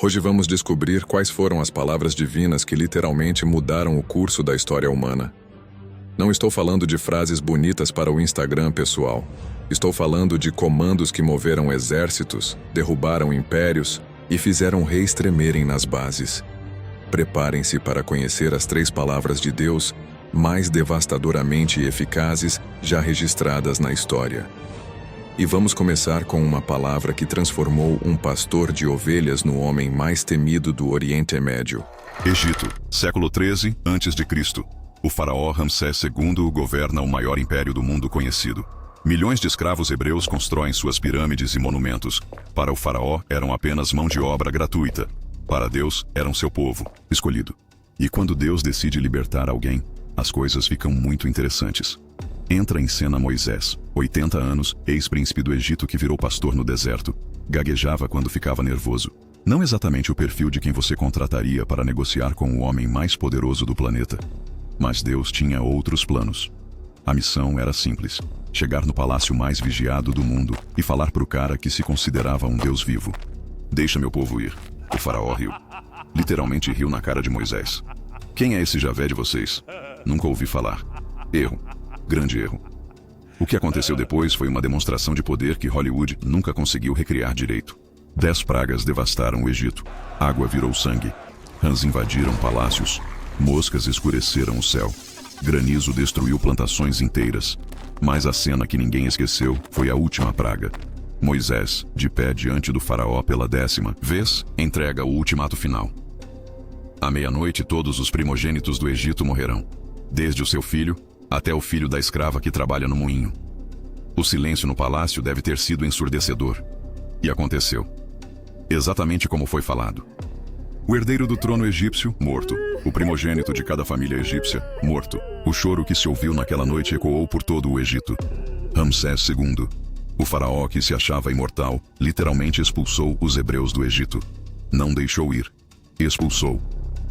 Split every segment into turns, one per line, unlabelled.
Hoje vamos descobrir quais foram as palavras divinas que literalmente mudaram o curso da história humana. Não estou falando de frases bonitas para o Instagram pessoal. Estou falando de comandos que moveram exércitos, derrubaram impérios e fizeram reis tremerem nas bases. Preparem-se para conhecer as 3 palavras de Deus mais devastadoramente eficazes já registradas na história. E vamos começar com uma palavra que transformou um pastor de ovelhas no homem mais temido do Oriente Médio.
Egito, século 13 a.C. O faraó Ramsés II governa o maior império do mundo conhecido. Milhões de escravos hebreus constroem suas pirâmides e monumentos. Para o faraó, eram apenas mão de obra gratuita. Para Deus, eram seu povo, escolhido. E quando Deus decide libertar alguém, as coisas ficam muito interessantes. Entra em cena Moisés, 80 anos, ex-príncipe do Egito que virou pastor no deserto. Gaguejava quando ficava nervoso. Não exatamente o perfil de quem você contrataria para negociar com o homem mais poderoso do planeta. Mas Deus tinha outros planos. A missão era simples: chegar no palácio mais vigiado do mundo e falar para o cara que se considerava um Deus vivo. Deixa meu povo ir. O faraó riu. Literalmente riu na cara de Moisés. Quem é esse Javé de vocês? Nunca ouvi falar. Erro. Grande erro. O que aconteceu depois foi uma demonstração de poder que Hollywood nunca conseguiu recriar direito. 10 pragas devastaram o Egito. Água virou sangue. Rãs invadiram palácios. Moscas escureceram o céu. Granizo destruiu plantações inteiras. Mas a cena que ninguém esqueceu foi a última praga. Moisés, de pé diante do faraó pela 10ª vez, entrega o ultimato final. À meia-noite todos os primogênitos do Egito morrerão. Desde o seu filho até o filho da escrava que trabalha no moinho. O silêncio no palácio deve ter sido ensurdecedor. E aconteceu. Exatamente como foi falado. O herdeiro do trono egípcio, morto. O primogênito de cada família egípcia, morto. O choro que se ouviu naquela noite ecoou por todo o Egito. Ramsés II, o faraó que se achava imortal, literalmente expulsou os hebreus do Egito. Não deixou ir. Expulsou.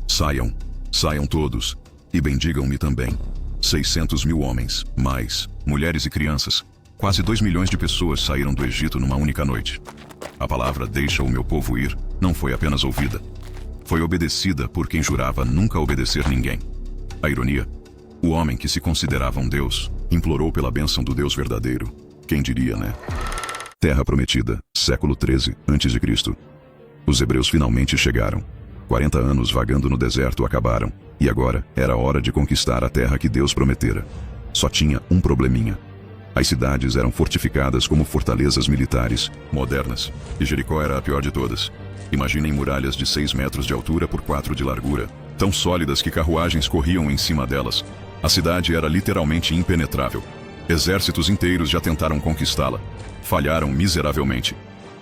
Saiam. Saiam todos. E bendigam-me também. 600 mil homens, mais, mulheres e crianças. Quase 2 milhões de pessoas saíram do Egito numa única noite. A palavra "deixa o meu povo ir" não foi apenas ouvida. Foi obedecida por quem jurava nunca obedecer ninguém. A ironia: o homem que se considerava um deus, implorou pela bênção do Deus verdadeiro. Quem diria, né? Terra Prometida, século 13 a.C. Os hebreus finalmente chegaram. 40 anos vagando no deserto acabaram, e agora era hora de conquistar a terra que Deus prometera. Só tinha um probleminha. As cidades eram fortificadas como fortalezas militares, modernas, e Jericó era a pior de todas. Imaginem muralhas de 6 metros de altura por 4 de largura, tão sólidas que carruagens corriam em cima delas. A cidade era literalmente impenetrável. Exércitos inteiros já tentaram conquistá-la. Falharam miseravelmente.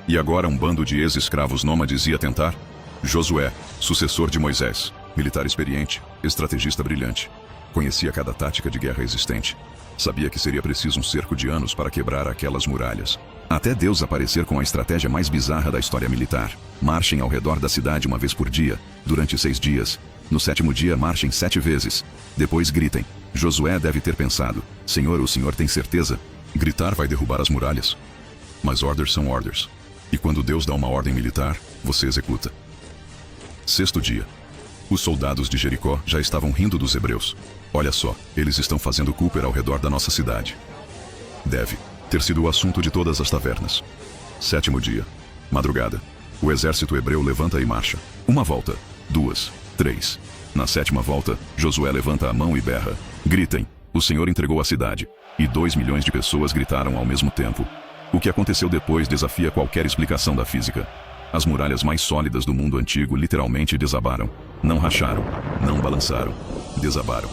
E agora um bando de ex-escravos nômades ia tentar? Josué, sucessor de Moisés, militar experiente, estrategista brilhante. Conhecia cada tática de guerra existente. Sabia que seria preciso um cerco de anos para quebrar aquelas muralhas. Até Deus aparecer com a estratégia mais bizarra da história militar. Marchem ao redor da cidade uma vez por dia, durante 6 dias. No 7º dia marchem 7 vezes. Depois gritem. Josué deve ter pensado: Senhor, o senhor tem certeza? Gritar vai derrubar as muralhas. Mas orders são orders. E quando Deus dá uma ordem militar, você executa. 6º dia. Os soldados de Jericó já estavam rindo dos hebreus. Olha só, eles estão fazendo Cooper ao redor da nossa cidade. Deve ter sido o assunto de todas as tavernas. 7º dia. Madrugada. O exército hebreu levanta e marcha. 1 volta, 2, 3. Na 7ª volta, Josué levanta a mão e berra: gritem, o Senhor entregou a cidade. E 2 milhões de pessoas gritaram ao mesmo tempo. O que aconteceu depois desafia qualquer explicação da física. As muralhas mais sólidas do mundo antigo literalmente desabaram. Não racharam, não balançaram, desabaram.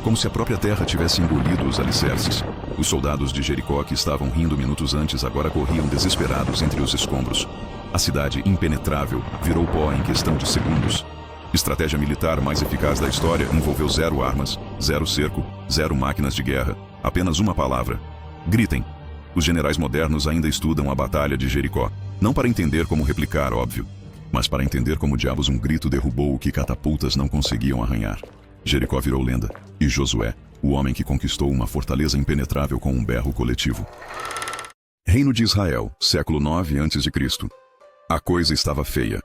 Como se a própria terra tivesse engolido os alicerces. Os soldados de Jericó que estavam rindo minutos antes agora corriam desesperados entre os escombros. A cidade impenetrável virou pó em questão de segundos. Estratégia militar mais eficaz da história envolveu 0 armas, 0 cerco, 0 máquinas de guerra, apenas uma palavra: gritem. Os generais modernos ainda estudam a Batalha de Jericó. Não para entender como replicar, óbvio, mas para entender como diabos um grito derrubou o que catapultas não conseguiam arranhar. Jericó virou lenda, e Josué, o homem que conquistou uma fortaleza impenetrável com um berro coletivo. Reino de Israel, século 9 a.C. A coisa estava feia.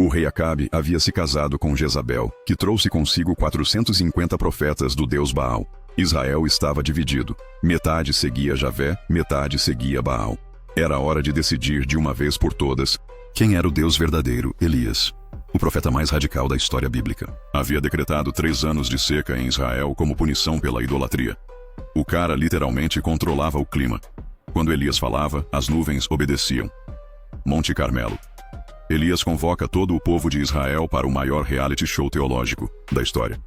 O rei Acabe havia se casado com Jezabel, que trouxe consigo 450 profetas do deus Baal. Israel estava dividido. Metade seguia Javé, metade seguia Baal. Era hora de decidir de uma vez por todas quem era o Deus verdadeiro, Elias. O profeta mais radical da história bíblica. Havia decretado 3 anos de seca em Israel como punição pela idolatria. O cara literalmente controlava o clima. Quando Elias falava, as nuvens obedeciam. Monte Carmelo. Elias convoca todo o povo de Israel para o maior reality show teológico da história.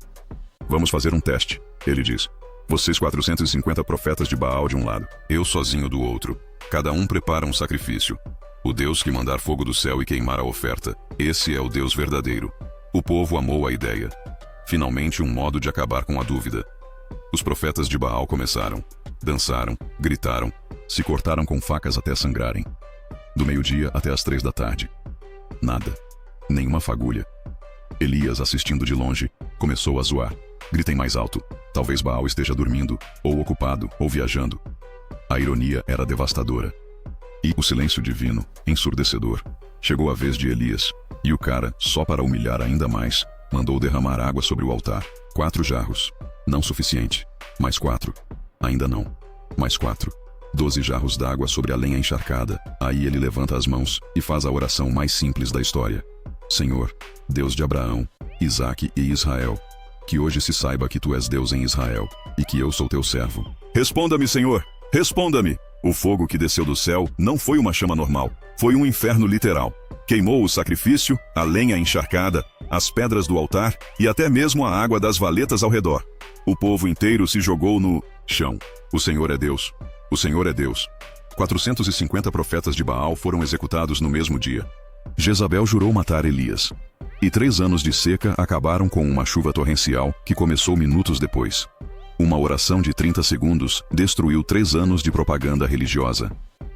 Vamos fazer um teste, ele diz. Vocês 450 profetas de Baal de um lado, eu sozinho do outro. Cada um prepara um sacrifício. O Deus que mandar fogo do céu e queimar a oferta, esse é o Deus verdadeiro. O povo amou a ideia. Finalmente um modo de acabar com a dúvida. Os profetas de Baal começaram. Dançaram, gritaram, se cortaram com facas até sangrarem. Do meio-dia até as 3 da tarde. Nada. Nenhuma fagulha. Elias, assistindo de longe, começou a zoar. Gritem mais alto. Talvez Baal esteja dormindo, ou ocupado, ou viajando. A ironia era devastadora. E o silêncio divino, ensurdecedor. Chegou a vez de Elias, e o cara, só para humilhar ainda mais, mandou derramar água sobre o altar. 4 jarros. Não suficiente. Mais 4. Ainda não. Mais 4. 12 jarros d'água sobre a lenha encharcada. Aí ele levanta as mãos e faz a oração mais simples da história. Senhor, Deus de Abraão, Isaque e Israel, que hoje se saiba que tu és Deus em Israel, e que eu sou teu servo. Responda-me, Senhor, responda-me! O fogo que desceu do céu não foi uma chama normal, foi um inferno literal. Queimou o sacrifício, a lenha encharcada, as pedras do altar e até mesmo a água das valetas ao redor. O povo inteiro se jogou no chão. O Senhor é Deus. O Senhor é Deus. 450 profetas de Baal foram executados no mesmo dia. Jezabel jurou matar Elias. E 3 anos de seca acabaram com uma chuva torrencial que começou minutos depois. Uma oração de 30 segundos destruiu 3 anos de propaganda religiosa.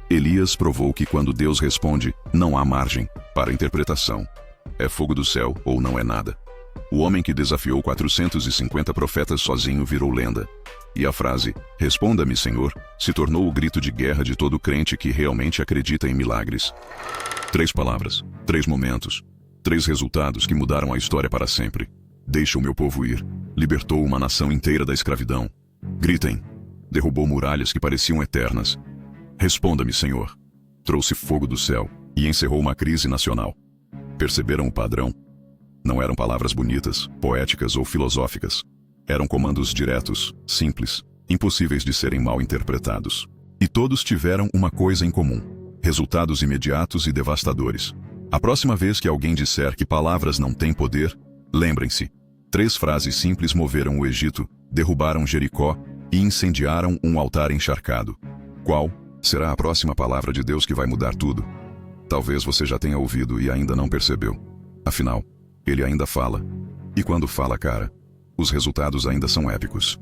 Elias provou que quando Deus responde, não há margem para interpretação. É fogo do céu ou não é nada. O homem que desafiou 450 profetas sozinho virou lenda. E a frase, responda-me, Senhor, se tornou o grito de guerra de todo crente que realmente acredita em milagres. 3 palavras, 3 momentos, 3 resultados que mudaram a história para sempre. Deixa o meu povo ir. Libertou uma nação inteira da escravidão. Gritem. Derrubou muralhas que pareciam eternas. Responda-me, Senhor. Trouxe fogo do céu e encerrou uma crise nacional. Perceberam o padrão? Não eram palavras bonitas, poéticas ou filosóficas. Eram comandos diretos, simples, impossíveis de serem mal interpretados. E todos tiveram uma coisa em comum: resultados imediatos e devastadores. A próxima vez que alguém disser que palavras não têm poder, lembrem-se. 3 frases simples moveram o Egito, derrubaram Jericó e incendiaram um altar encharcado. Qual será a próxima palavra de Deus que vai mudar tudo? Talvez você já tenha ouvido e ainda não percebeu. Afinal, ele ainda fala. E quando fala, cara, os resultados ainda são épicos.